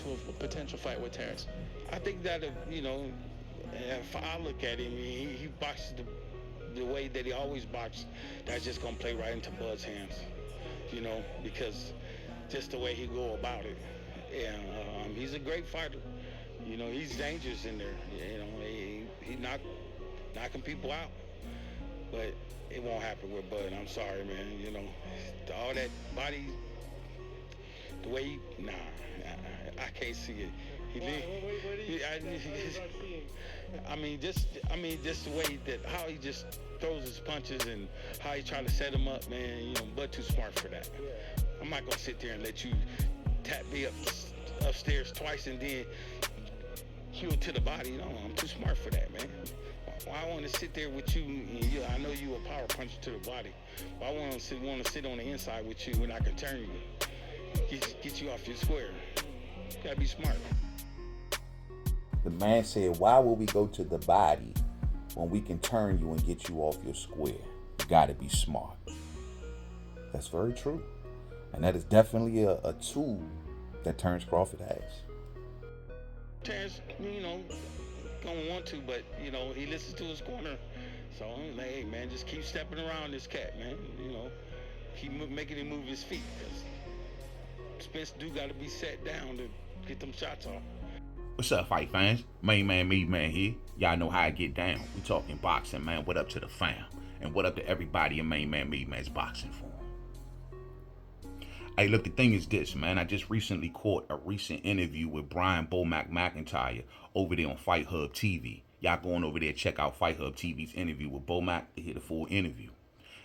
into a potential fight with Terence. I think that, if I look at him, he boxes the way that he always boxed. That's just going to play right into Bud's hands, because just the way he go about it. And he's a great fighter. He's dangerous in there. He knocking people out. But it won't happen with Bud. I'm sorry, man. All that body, the way I can't see it. Just the way that how he just throws his punches and how he try to set him up, man. Bud too smart for that. I'm not gonna sit there and let you tap me upstairs twice and then cue it to the body. I'm too smart for that, man. I want to sit there with you, and I know you a power puncher to the body. But I want to sit on the inside with you, and I can turn you, get you off your square. You gotta be smart. The man said, "Why would we go to the body when we can turn you and get you off your square? You gotta be smart." That's very true, and that is definitely a tool that Terence Crawford has. Terence, gonna want to, but he listens to his corner. So I'm like, hey man, just keep stepping around this cat, man. Keep making him move his feet, because Spence do gotta be set down to get them shots off. What's up, fight fans? Mainman Mademan here. Y'all know how I get down. We talking boxing, man. What up to the fam? And what up to everybody in Mainman Mademan's boxing form? Hey, look, the thing is this, man. I just recently caught a recent interview with Bomac Mcyntire over there on Fight Hub TV. Y'all going over there, check out Fight Hub TV's interview with Bomac to hear the full interview,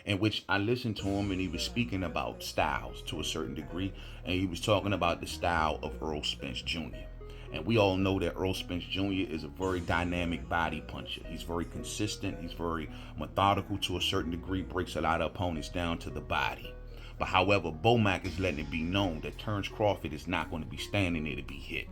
in which I listened to him, and he was speaking about styles to a certain degree, and he was talking about the style of Errol Spence Jr. And we all know that Errol Spence Jr. is a very dynamic body puncher. He's very consistent. He's very methodical to a certain degree, breaks a lot of opponents down to the body. But however, Bomac is letting it be known that Terence Crawford is not going to be standing there to be hit.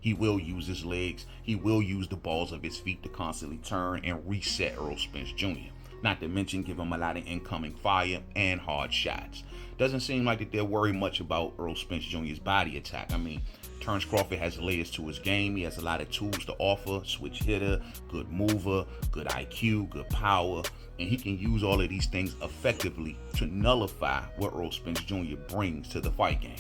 He will use his legs. He will use the balls of his feet to constantly turn and reset Errol Spence Jr. Not to mention give him a lot of incoming fire and hard shots. Doesn't seem like that they're worried much about Errol Spence Jr.'s body attack. Terence Crawford has layers to his game. He has a lot of tools to offer. Switch hitter, good mover, good IQ, good power. And he can use all of these things effectively to nullify what Errol Spence Jr. brings to the fight game.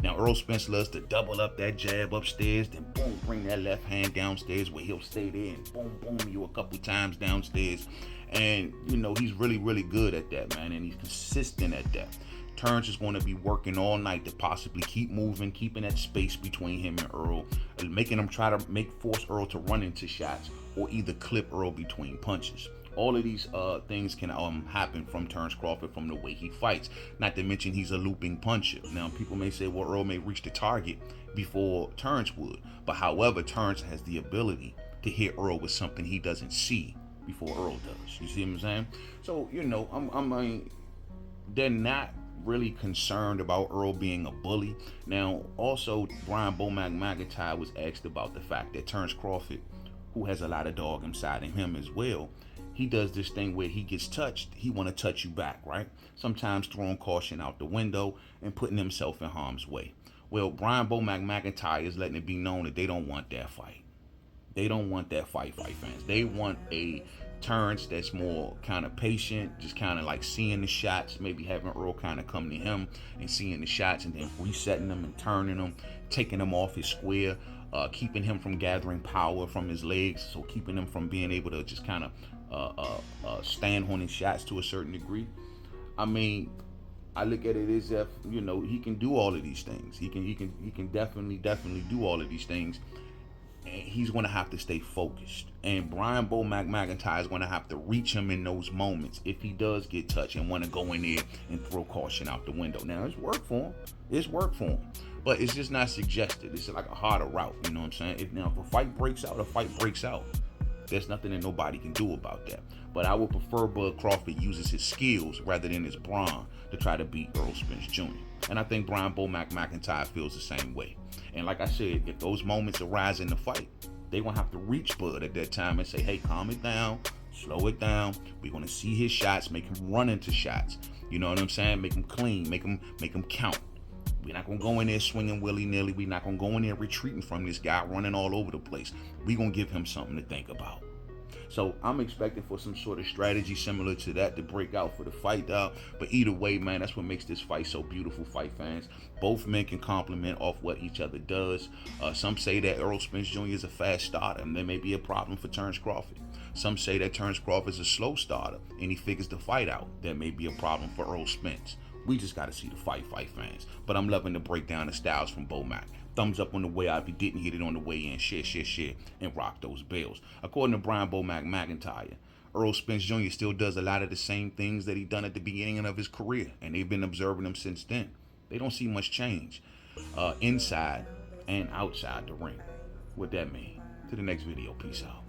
Now, Errol Spence loves to double up that jab upstairs, then boom, bring that left hand downstairs where he'll stay there and boom, boom you a couple times downstairs. And, he's really, really good at that, man. And he's consistent at that. Terence is going to be working all night to possibly keep moving, keeping that space between him and Errol, and making him try to force Errol to run into shots or either clip Errol between punches. All of these things can happen from Terence Crawford from the way he fights. Not to mention he's a looping puncher. Now, people may say, well, Errol may reach the target before Terence would. But however, Terence has the ability to hit Errol with something he doesn't see before Errol does. You see what I'm saying? So, they're not really concerned about Errol being a bully. Now, also, Bomac Mcyntire was asked about the fact that Terence Crawford, who has a lot of dog inside of him as well, he does this thing where he gets touched, he want to touch you back, right? Sometimes throwing caution out the window and putting himself in harm's way. Well, Bomac Mcyntire is letting it be known that they don't want that fight. They don't want that fight fans. They want a Terence that's more kind of patient, just kind of like seeing the shots, maybe having Earl kind of come to him and seeing the shots and then resetting them and turning them, taking them off his square, keeping him from gathering power from his legs, so keeping him from being able to just kind of stand on his shots to a certain degree. I look at it as if, he can do all of these things. He can definitely do all of these things. And he's going to have to stay focused. And Bomac Mcyntire is going to have to reach him in those moments if he does get touched and want to go in there and throw caution out the window. Now, it's work for him. But it's just not suggested. It's like a harder route, you know what I'm saying? If a fight breaks out, a fight breaks out. There's nothing that nobody can do about that. But I would prefer Bud Crawford uses his skills rather than his brawn to try to beat Errol Spence Jr. And I think Bomac Mcyntire feels the same way. And like I said, if those moments arise in the fight, they're going to have to reach Bud at that time and say, hey, calm it down, slow it down. We're going to see his shots, make him run into shots. You know what I'm saying? Make him clean, make him count. We're not going to go in there swinging willy-nilly. We're not going to go in there retreating from this guy running all over the place. We're going to give him something to think about. So I'm expecting for some sort of strategy similar to that to break out for the fight out. But either way, man, that's what makes this fight so beautiful, fight fans. Both men can complement off what each other does. Some say that Errol Spence Jr. is a fast starter, and there may be a problem for Terence Crawford. Some say that Terence Crawford is a slow starter, and he figures the fight out. That may be a problem for Errol Spence. We just got to see the fight fans. But I'm loving the breakdown of styles from Bomac. Thumbs up on the way out if you didn't hit it on the way in. Share, and rock those bells. According to Bomac Mcyntire, Errol Spence Jr. still does a lot of the same things that he done at the beginning of his career, and they've been observing him since then. They don't see much change inside and outside the ring. What that mean? To the next video. Peace out.